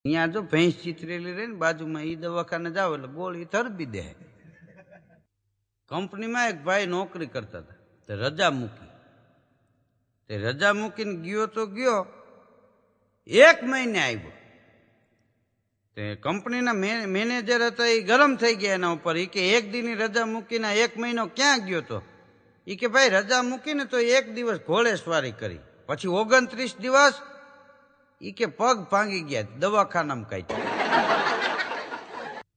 ત્યાં જો ભેંસ ચિતરેલી રહે ને બાજુમાં એ દવાખાને જાવ એટલે ગોળી તરબી દે. કંપનીમાં એક ભાઈ નોકરી કરતા હતા, તે રજા મૂકી. તે રજા મૂકીને ગયો તો ગયો, 1 મહિને આવ્યો. તે કંપનીના મેનેજર હતા એ ગરમ થઈ ગયા એના ઉપર. એ કે 1 દીની રજા મૂકીને 1 મહિનો ક્યાં ગયો તો? એ કે ભાઈ રજા મૂકીને તો 1 દિવસ ઘોડેસવારી કરી, પછી 29 દિવસ એ કે પગ ભાંગી ગયા, દવાખાનામાં કાઢી.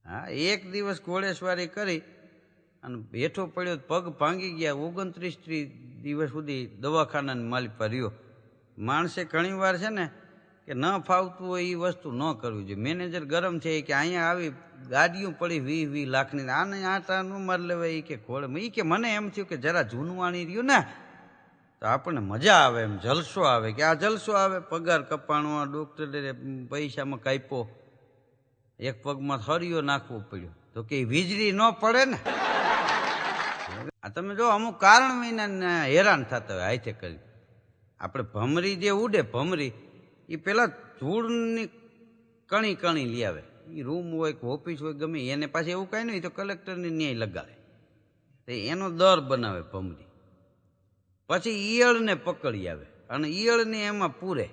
હા, 1 દિવસ ઘોડેસવારી કરી અને બેઠો પડ્યો, પગ ભાંગી ગયા, 29 દિવસ સુધી દવાખાનાની માલિક પર રહ્યો. માણસે ઘણી વાર છે ને કે ન ફાવતું હોય એ વસ્તુ ન કરવી જોઈએ. મેનેજર ગરમ છે કે અહીંયા આવી ગાડીઓ પડી 20-20 લાખની, આને આટા ન માર લેવાય કે ઘોડે. એ કે મને એમ થયું કે જરા જૂનવાણી રહ્યું ને તો આપણને મજા આવે, એમ જલસો આવે. કે આ જલસો આવે, પગાર કપાણો, ડોક્ટરે પૈસામાં કાપ્યો, એક પગમાં હરિયો નાખવો પડ્યો, તો કે વીજળી ન પડે ને. આ તમે જો અમુક કારણ વિના હેરાન થતા હોય હાથે કરી. આપણે ભમરી જે ઉડે, ભમરી એ પેલા ધૂળની કણી કણી લઈ આવે. એ રૂમ હોય કે ઓફિસ હોય ગમે એને પાછી એવું કાંઈ નહીં તો કલેક્ટરની ન્યાય લગાડે, એનો દર બનાવે ભમરી. પછી ઈયળને પકડી આવે અને ઈયળને એમાં પૂરે,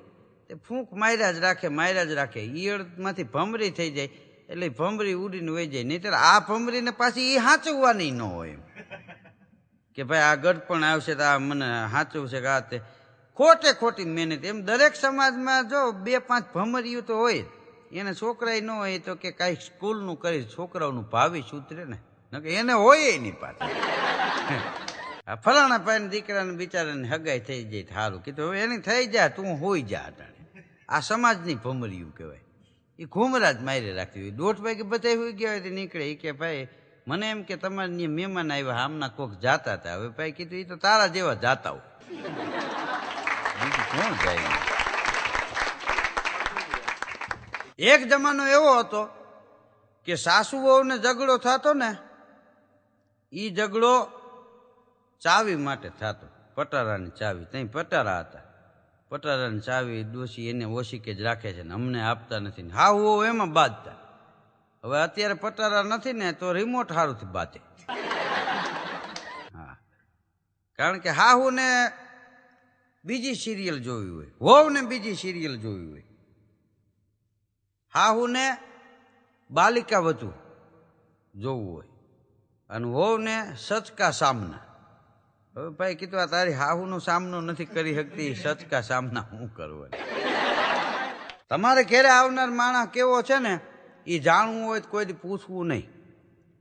તે ફૂંક માર્યા જ રાખે. ઈયળમાંથી ભમરી થઈ જાય એટલે ભમરી ઉડીને વહી જાય. નહીંતર આ ભમરીને પાછી એ હાંચવવાની ન હોય એમ કે ભાઈ આ ગઢપણ આવશે તો આ મને હાંચવશે કે આ તે. ખોટી મહેનત. એમ દરેક સમાજમાં જો 2-5 ભમરીઓ તો હોય. એને છોકરાય ન હોય તો કે કાંઈ સ્કૂલનું કરી છોકરાઓનું ભાવિ સુધરે ને, એને હોય એની પાસે. ફલાણા ભાઈને દીકરાને બિચારાને હગાઈ થઈ જાય સારું કીધું, હવે એની થઈ જાય તું હોઈ જા અટાણે. આ સમાજની ભમરીયું કહેવાય. એ ઘુમરા જ મારી રાખતી હોય. 1:30 વાગે બધા હોઈ ગયા હોય તો નીકળે. એ કે ભાઈ મને એમ કે તમારે ત્યાં મહેમાન આવ્યા, આમના કોક જાતા હતા. હવે ભાઈ કીધું એ તો તારા જેવા જાતા હોય, બીજું કોણ જાય. એક જમાનો એવો હતો કે સાસુ વહુને ઝઘડો થતો ને, એ ઝઘડો ચાવી માટે થતો. પટારાની ચાવી, ત્યાં પટારા હતા. પટારાની ચાવી ડોશી એને ઓશીકે જ રાખે છે ને અમને આપતા નથી ને હા હું એમાં બાંધતા. હવે અત્યારે પટારા નથી ને તો રિમોટ સારુંથી બાંધે. હા, કારણ કે હાહુને બીજી સિરિયલ જોવી હોય, વહુને બીજી સિરિયલ જોવી હોય. હાહુને બાલિકા વધુ જોવું હોય અને વહુને સચકા સામના. હવે ભાઈ કીધું આ તારી હાહુનો સામનો નથી કરી શકતી, સચકા સામના શું કરવું? તમારે ઘેરે આવનાર માણસ કેવો છે ને એ જાણવું હોય તો કોઈ પૂછવું નહીં.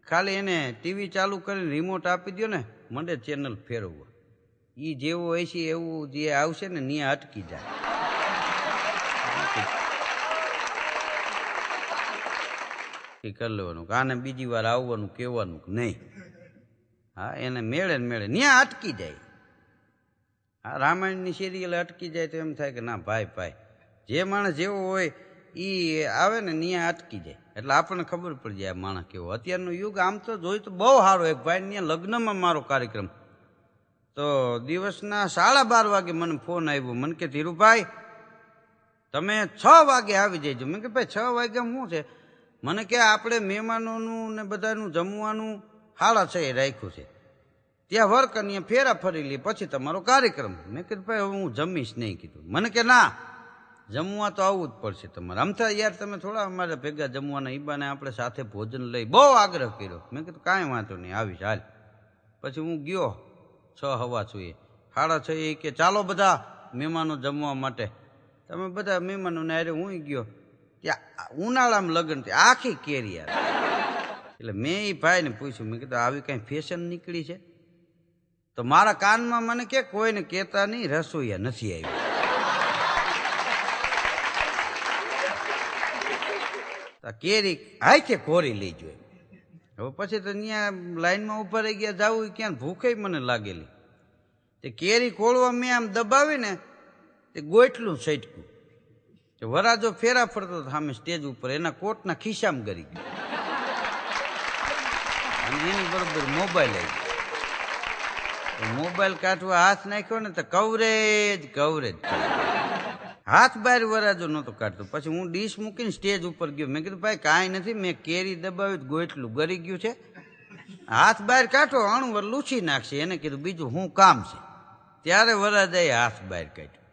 ખાલી એને ટીવી ચાલુ કરીને રિમોટ આપી દો ને, મંડે ચેનલ ફેરવવા. એ જેવું હોય છે એવું જે આવશે ને ત્યાં અટકી જાય. કરી લેવાનું આને બીજી વાર આવવાનું કહેવાનું નહીં. હા, એને મેળે ને મેળે ત્યાં અટકી જાય. હા, રામાયણની સિરિયલ અટકી જાય તો એમ થાય કે ના ભાઈ જે માણસ જેવો હોય એ આવે ને ત્યાં અટકી જાય. એટલે આપણને ખબર પડી જાય આ માણસ કેવો. અત્યારનો યુગ આમ તો જોયું તો બહુ સારો. એક ભાઈ ત્યાં લગ્નમાં મારો કાર્યક્રમ તો દિવસના 12:30 વાગે મને ફોન આવ્યો. મને કે ધીરુભાઈ તમે 6 વાગે આવી જજો. મેં કે ભાઈ 6 વાગ્યા શું છે? મને કે આપણે મહેમાનોનું ને બધાનું જમવાનું 6:30 રાખ્યું છે, ત્યાં વર્ક અને ફેરા ફરી લે પછી તમારો કાર્યક્રમ. મેં કીધું ભાઈ હવે હું જમીશ નહીં કીધું. મને કે ના જમવા તો આવવું જ પડશે તમારે. આમ થાય યાર તમે થોડા અમારે ભેગા જમવાના, ઈ બાને આપણે સાથે ભોજન લઈ. બહુ આગ્રહ કર્યો. મેં કીધું કાંઈ વાંધો નહીં આવીશ હાલ. પછી હું ગયો 6:15 6:30 કે ચાલો બધા મહેમાનો જમવા માટે. તમે બધા મહેમાનોને અરે હું ગયો ત્યાં ઉનાળામાં લગ્ન થયા, આખી કેરી યાર. એટલે મેં એ ભાઈને પૂછ્યું, મેં કીધું આવી કઈ ફેશન નીકળી છે? તો મારા કાનમાં મને કે કોઈને કહેતા નહીં રસોઈયા નથી આવી. કેરી હાથે કોરી લઈ જોઈએ. હવે પછી તો ત્યાં લાઈનમાં ઉભા રહી ગયા, જવું ક્યાં ભૂખે મને લાગેલી. તે કેરી કોળવા મેં આમ દબાવી ને તે ગોઠલું સટકું. વરાજો ફેરા ફરતો સામે સ્ટેજ ઉપર, એના કોટના ખિસ્સામાં ગરી ગયો અને એની બરોબર મોબાઈલ આવી ગયો. મોબાઈલ કાઢવા હાથ નાખ્યો ને તો કવરેજ. હાથ બહાર વરાજો નહોતો કાઢતો. પછી હું ડીશ મૂકીને સ્ટેજ ઉપર ગયો. મેં કીધું ભાઈ કાંઈ નથી, મેં કેરી દબાવી ગોટલું ગરી ગયું છે, હાથ બહાર કાઢો અણવર લૂછી નાખશે. એને કીધું બીજું શું કામ છે. ત્યારે વરાજાએ હાથ બહાર કાઢ્યો.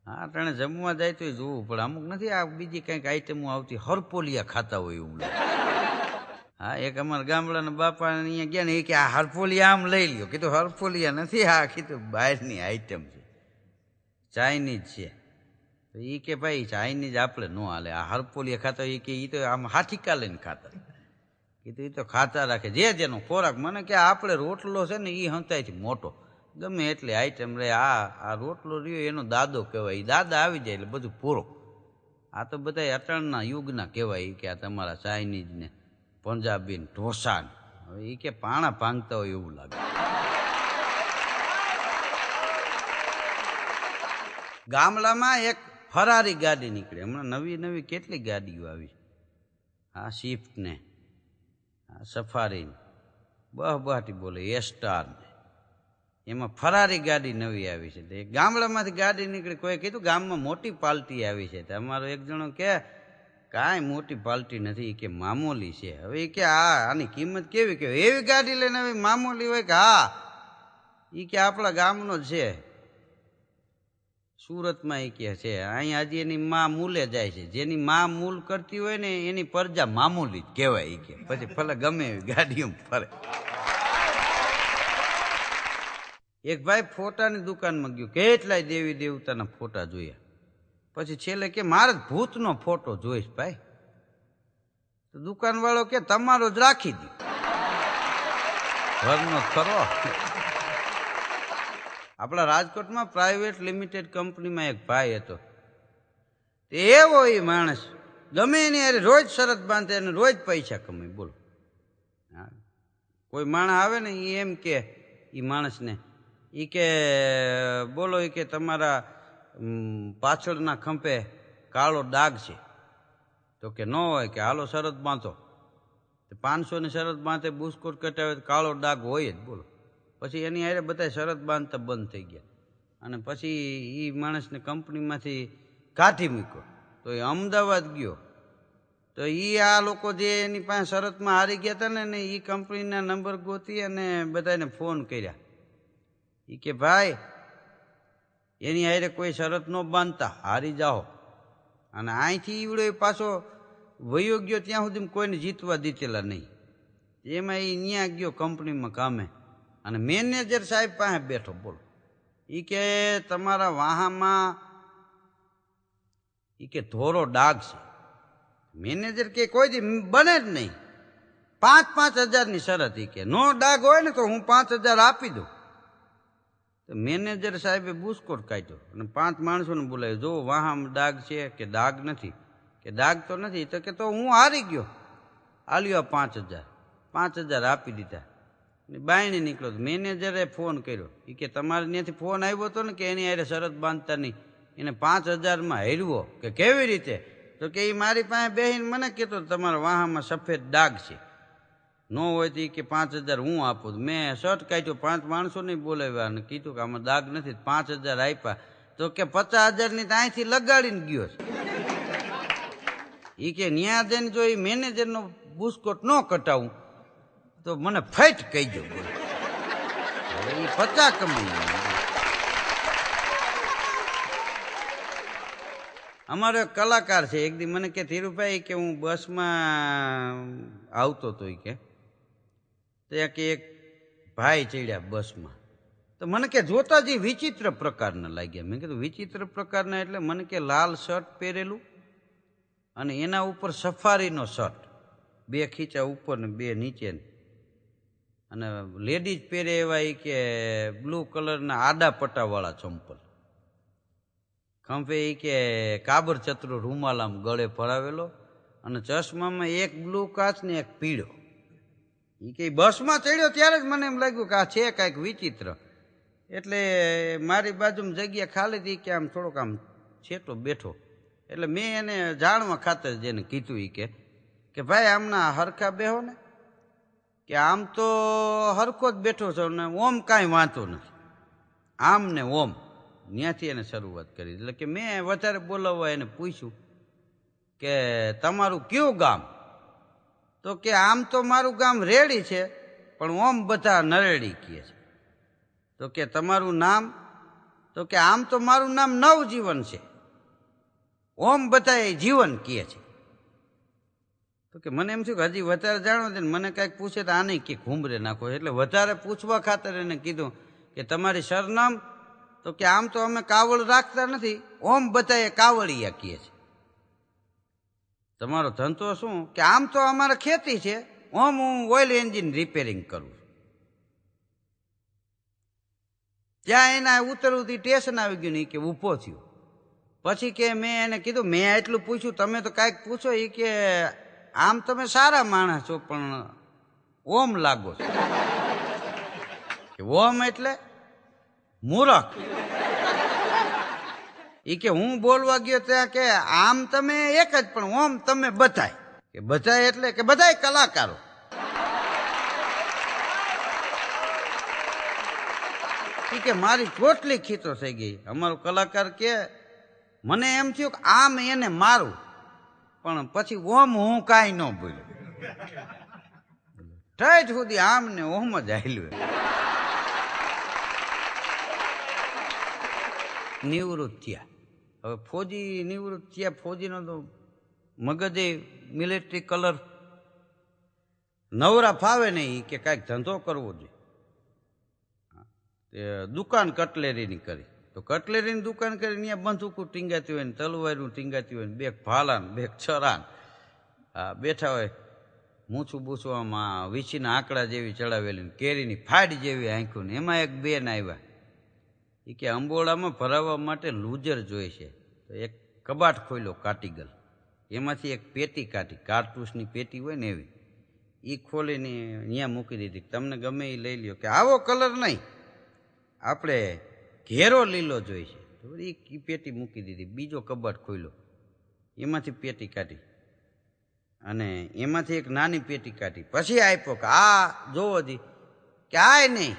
હા તણે જમવા જાય તો જોવું પડે. અમુક નથી આ બીજી કંઈક આઈટમો આવતી, હરપોલિયા ખાતા હોય એવું લાગે. હા એક અમારા ગામડાના બાપા અહીંયા ગયા ને એ કે આ હરપોલિયા આમ લઈ લ્યો. કીધું હરપોલિયા નથી, આ કીધું બહારની આઈટમ છે, ચાઇનીઝ છે. તો એ કે ભાઈ ચાઇનીઝ આપણે ન હાલે, આ હરપોલિયા ખાતા એ કે એ તો આમ હાથી કાલીને ખાતા. કીધું એ તો ખાતા રાખે જે જેનો ખોરાક. મને કે આપણે રોટલો છે ને એ હંતાઈથી મોટો ગમે એટલી આઈટમ રહે, આ રોટલો રહ્યો એનો દાદો કહેવાય. એ દાદા આવી જાય એટલે બધું પૂરો. આ તો બધા અટણના યુગના કહેવાય કે આ તમારા ચાઇનીઝ ને પંજાબી ને ઢોસા ને. હવે એ કે પાણા ભાંગતા હોય એવું લાગે. ગામડામાં એક ફરારી ગાડી નીકળે હમણાં, નવી નવી કેટલી ગાડીઓ આવી. આ સ્વિફ્ટ ને આ સફારી ને બહબાટી બોલે એસ્ટાર ને, એમાં ફરારી ગાડી નવી આવી છે. એક ગામડામાંથી ગાડી નીકળી. કોઈ કીધું ગામમાં મોટી પાર્ટી આવી છે. અમારો એક જણો કે કાંઈ મોટી પાર્ટી નથી, કે મામૂલી છે. હવે એ કે આની કિંમત કેવી કેવી, એવી ગાડી લઈને હવે મામૂલી હોય કે હા એ કે આપણા ગામનો જ છે, સુરતમાં એ કે છે. અહીંયા હજી એની માં મૂલે જાય છે. જેની માં મૂલ કરતી હોય ને એની પ્રજા મામૂલી જ કહેવાય. એ કે પછી ભલે ગમે એવી ગાડીઓમાં ફરે. એક ભાઈ ફોટાની દુકાનમાં ગયો, કેટલાય દેવી દેવતાના ફોટા જોયા. પછી છેલ્લે કે મારે જ ભૂતનો ફોટો જોઈશ ભાઈ. તો દુકાનવાળો કે તમારો જ રાખી દો, ઘરનો ખરો. આપણા રાજકોટમાં પ્રાઇવેટ લિમિટેડ કંપનીમાં એક ભાઈ હતો. એવો એ માણસ ગમે એની અરે રોજ શરત બાંધે અને રોજ પૈસા કમાય. બોલો હા, કોઈ માણસ આવે ને એ એમ કે એ માણસને એ કે બોલો એ કે તમારા પાછળના ખંભે કાળો ડાઘ છે. તો કે ન હોય, કે હાલો શરત બાંધો. 500ની શરત બાંધે બુસ્કોટ કટાવે તો કાળો ડાઘ હોય જ. બોલો પછી એની હારે બધા શરત બાંધતા બંધ થઈ ગયા. અને પછી એ માણસને કંપનીમાંથી કાઢી મૂક્યો. તો એ અમદાવાદ ગયો. તો એ આ લોકો જે એની પાસે શરતમાં હારી ગયા હતા ને એ કંપનીના નંબર ગોતી અને બધાને ફોન કર્યા. એ કે ભાઈ એની હારે કોઈ શરત ન બાંધતા, હારી જાઓ. અને અહીંથી ઈવડો પાછો વયો ગયો ત્યાં સુધી કોઈને જીતવા દીધેલા નહીં. એમાં એ ત્યાં ગયો કંપનીમાં કામે અને મેનેજર સાહેબ પાસે બેઠો. બોલો એ કે તમારા વાહામાં એ કે ધોરો ડાઘ છે. મેનેજર કે કોઈ દી બને જ નહીં, 5,000ની શરત. એ કે નો ડાઘ હોય ને તો હું 5,000 આપી દઉં. તો મેનેજર સાહેબે બુસ્કોટ કાઢ્યો અને 5 માણસોને બોલાવ્યો, જો વાહામાં ડાઘ છે કે ડાઘ નથી. કે ડાઘ તો નથી. તો કે તો હું હારી ગયો, આલ્યો 5,000. 5,000 આપી દીધા. બાયણે નીકળ્યો. મેનેજરે ફોન કર્યો. એ કે તમારે ત્યાંથી ફોન આવ્યો હતો ને કે એની હારે શરત બાંધતા નહીં, એને 5,000માં હેરવો. કે કેવી રીતે? તો કે એ મારી પાસે બેહીને મને કહેતો તમારા વાહામાં સફેદ ડાઘ છે, ન હોય તો એ કે 5,000 હું આપું. મેં શર્ટ કાઢ્યો, 5 માણસોને બોલાવ્યા અને કીધું કે આમાં ડાઘ નથી, 5,000 આપ્યા. તો કે 50,000ની તો અહીંથી લગાડીને ગયો છે. એ કે ન્યા જઈને જો એ મેનેજરનો બુસ્કોટ ન કટાવું તો મને ફાઈટ કહી દો. એ 50 કમાઈ. અમારો એક કલાકાર છે. એક દી મને કે ધીરુભાઈ કે હું બસમાં આવતો હતો કે ત્યાં કે એક ભાઈ ચડ્યા બસમાં. તો મને કે જોતા જ વિચિત્ર પ્રકારના લાગ્યા. મેં કીધું વિચિત્ર પ્રકારના એટલે? મને કે લાલ શર્ટ પહેરેલું અને એના ઉપર સફારીનો શર્ટ, 2 ખીચા ઉપર ને 2 નીચે, અને લેડીઝ પહેરે એવા એ કે બ્લુ કલરના આડા પટ્ટાવાળા ચંપલ, ખંભે એ કે કાબર ચતરો રૂમાલ આમ ગળે ભરાવેલો, અને ચશ્મામાં એક બ્લુ કાચ ને એક પીળો. એ કે બસમાં ચડ્યો ત્યારે જ મને એમ લાગ્યું કે આ છે કાંઈક વિચિત્ર. એટલે મારી બાજુમાં જગ્યા ખાલી હતી કે આમ થોડોક આમ છેટો બેઠો. એટલે મેં એને જાણવા ખાતર જેને કીધું એ કે ભાઈ આમના હરખા બેહો ને, કે આમ તો હરખો જ બેઠો છો ને ઓમ કાંઈ વાંધો નથી, આમ ને ઓમ ત્યાંથી એને શરૂઆત કરી. એટલે કે મેં વધારે બોલાવવા એને પૂછ્યું કે તમારું કયું ગામ? તો કે આમ તો મારું ગામ રેડી છે, પણ ઓમ બધા નરેડી કહે છે. તો કે તમારું નામ? તો કે આમ તો મારું નામ નવજીવન છે, ઓમ બધા એ જીવન કહે છે. તો કે મને એમ થયું કે હજી વધારે જાણો છે ને મને કાંઈક પૂછે તો આને કે ઘૂમરે નાખો. એટલે વધારે પૂછવા ખાતર એને કીધું કે તમારી સરનામ? તો કે આમ તો અમે કાવળ રાખતા નથી, ઓમ બધા એ કાવળિયા કહે છે. તમારો ધંધો શું? કે આમ તો અમારે ખેતી છે, ઓમ હું ઓઇલ એન્જિન રિપેરિંગ કરું. ત્યાં એના ઉતરવું સ્ટેશન આવી ગયું ને કે ઊભો થયો. પછી કે મેં એને કીધું મેં એટલું પૂછ્યું, તમે તો કાંઈક પૂછો. એ કે આમ તમે સારા માણસ છો પણ ઓમ લાગો છો. ઓમ એટલે મૂરખ. એ કે હું બોલવા ગયો ત્યાં કે આમ તમે એક જ પણ ઓમ તમે બધાય. કે બધાય એટલે કે બધાય કલાકારો. એ કે મારી ટોટલી ખીતો થઈ ગઈ. અમારો કલાકાર કે મને એમ થયું કે આમ એને મારું, પણ પછી ઓમ હું કાંઈ ન બોલ્યો. ઠેઠ સુધી આમ ને ઓમ જ હાલ્યું. નિવૃત્ત થયા. હવે ફૌજી નિવૃત્ત થયા. ફૌજીનો તો મગજે મિલિટરી કલર. નવરા ફાવે નહીં કે કાંઈક ધંધો કરવો જોઈએ. દુકાન કટલેરીની કરી. તો કટલેરીની દુકાન કરી ત્યાં બંદૂકો ટીંગાતી હોય ને તલવારું ટીંગાતી હોય ને બેક ભાલાન બેક છરાન બેઠા હોય. મૂછું બૂછવામાં વીછીના આંકડા જેવી ચડાવેલી, કેરીની ફાડ જેવી આંખ્યું ને. એમાં એક બેન આવ્યા. એ કે અંબોળામાં ભરાવવા માટે લૂઝર જોઈ છે. તો એક કબાટ ખોલ્યો કાટીગલ. એમાંથી એક પેટી કાઢી, કારતૂસની પેટી હોય ને એવી. એ ખોલીને અહીંયા મૂકી દીધી. તમને ગમે એ લઈ લ્યો. કે આવો કલર નહીં, આપણે ઘેરો લીલો જોઈ છે. તો એ પેટી મૂકી દીધી. બીજો કબાટ ખોલ્યો, એમાંથી પેટી કાઢી અને એમાંથી એક નાની પેટી કાઢી. પછી આપ્યો કે આ જોવો જી. કે આય નહીં,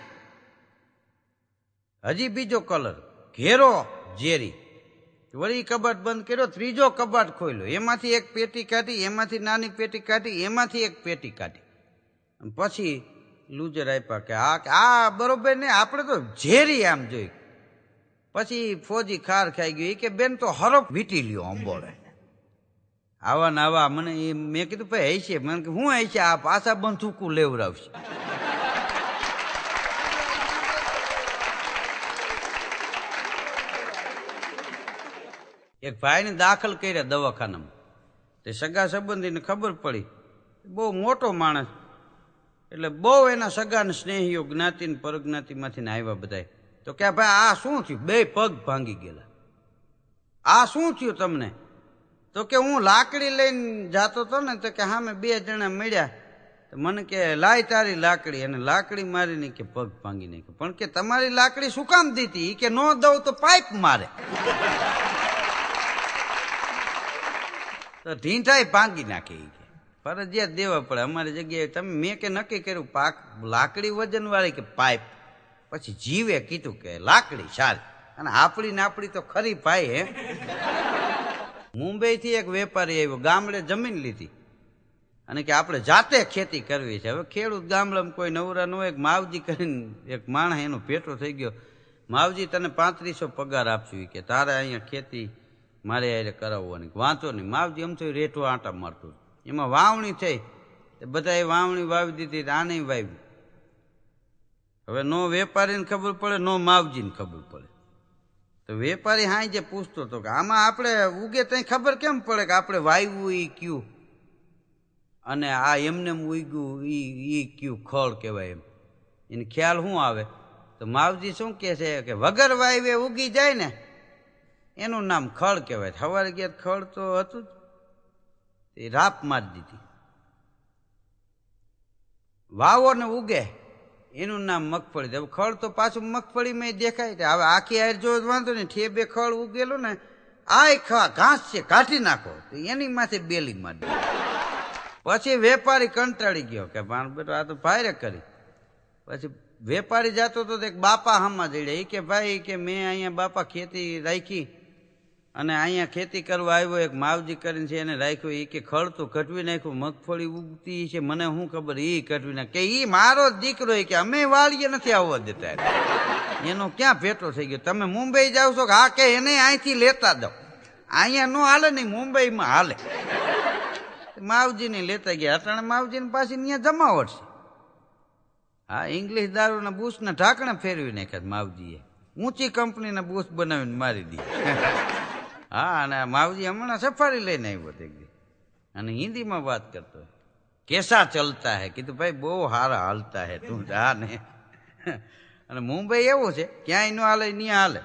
હજી બીજો કલર ઘેરો ઝેરી. વળી કબાટ બંધ કર્યો, ત્રીજો કબાટ ખોલ્યો, એમાંથી એક પેટી કાઢી, એમાંથી નાની પેટી કાઢી, એમાંથી એક પેટી કાઢી. પછી લૂઝર આપ્યા કે આ બરોબર ને, આપણે તો ઝેરી આમ જોઈ. પછી ફૌજી ખાર ખાઈ ગયો. કે બેન તો હરફ વીટી લ્યો અંબોળે. આવા ને આવા મને મેં કીધું ભાઈ હશે. મને કે હું હશે, આ પાછા બંધૂકું લેવડાવશે. એક ભાઈને દાખલ કર્યા દવાખાનામાં. તે સગા સંબંધીને ખબર પડી, બહુ મોટો માણસ, એટલે બહુ એના સગાને સ્નેહીઓ જ્ઞાતિ ને પરજ્ઞાતિમાંથી ને આવ્યા બધા. તો કે ભાઈ આ શું થયું? બે પગ ભાંગી ગયેલા. આ શું થયું તમને? તો કે હું લાકડી લઈને જાતો હતો ને, તો કે હા મેં બે જણા મળ્યા. તો મને કે લાય તારી લાકડી, અને લાકડી મારીને કે પગ ભાંગી નાખ્યો. પણ કે તમારી લાકડી શું કામ દીધી? કે ન દઉં તો પાઇપ મારે. તો ઢીંઠાઈ ભાંગી નાખી. ફરજિયાત દેવા પડે અમારી જગ્યાએ. તમે મેં કે નક્કી કર્યું પાક લાકડી વજન વાળી કે પાઇપ. પછી જીવે કીધું કે લાકડી સારી. અને આપણી તો ખરી ભાઈ હે. મુંબઈ થી એક વેપારી આવ્યો, ગામડે જમીન લીધી અને કે આપણે જાતે ખેતી કરવી છે. હવે ખેડૂત ગામડામાં કોઈ નવરા ન હોય. માવજી કરીને એક માણસ એનો ભેટો થઈ ગયો. માવજી તને 3500 પગાર આપશું કે તારે અહીંયા ખેતી મારે આરે કરાવવાની. વાંચો નહીં. માવજી એમ થયું રેઠો આંટા મારતું. એમાં વાવણી થઈ, બધાએ વાવણી વાવી દીધી, આને વાવી. હવે નો વેપારીને ખબર પડે, નો માવજીને ખબર પડે. તો વેપારી હા જે પૂછતો હતો કે આમાં આપણે ઉગે ત્યાં ખબર કેમ પડે કે આપણે વાવ્યું એ કયું અને આ એમને ઉગ્યું એ કયું ખળ કહેવાય? એમ એને ખ્યાલ શું આવે? તો માવજી શું કહે છે કે વગર વાવે ઉગી જાય ને એનું નામ ખળ કહેવાય. સવારે ગયા ખળ તો હતું જ, એ રાપ મારી દીધી. વાવો ને ઉગે એનું નામ મગફળી. હવે ખળ તો પાછું મગફળીમાં દેખાય. હવે આખી હાર જો વાંધો ને, ઠેબે ખળ ઉગેલું ને, આ ઘાસ છે કાઢી નાખો, તો એની માથે બેલી મારી. પછી વેપારી કંટાળી ગયો કે મારો બેટો આ તો ભારે કરી. પછી વેપારી જતો તો એક બાપા હામાં જડ્યા. એ કે ભાઈ કે મેં અહીંયા બાપા ખેતી રાખી અને અહીંયા ખેતી કરવા આવ્યો, એક માવજી કરીને છે એને રાખ્યો. એ કે ખડ તો કટવી નાખ્યું, મગફળી ઉગતી છે મને શું ખબર, એ કટવી નાખ. કે એ મારો જ દીકરો કે અમે વાળીએ નથી આવવા દેતા, એનો ક્યાં ભેટો થઈ ગયો. તમે મુંબઈ જાવ છો? હા કે એને અહીંથી લેતા જાઓ, અહીંયા ન હાલે નહીં, મુંબઈમાં હાલે. માવજીને લેતા ગયા. અટાણે માવજીને પાછી ત્યાં જમાવટ છે. હા, ઇંગ્લિશ દારૂના બૂસના ઢાંકણા ફેરવી નાખ્યા માવજીએ, ઊંચી કંપનીના બૂસ બનાવીને મારી દીધી. હા, અને માવજી હમણાં સફારી લઈને આવ્યો એક દી અને હિન્દીમાં વાત કરતો, કેસા ચલતા હે? કીધું ભાઈ બહુ હારા હાલતા હે તું જા ને. અને મુંબઈ એવું છે ક્યાંય ન હાલે ત્યાં હાલે.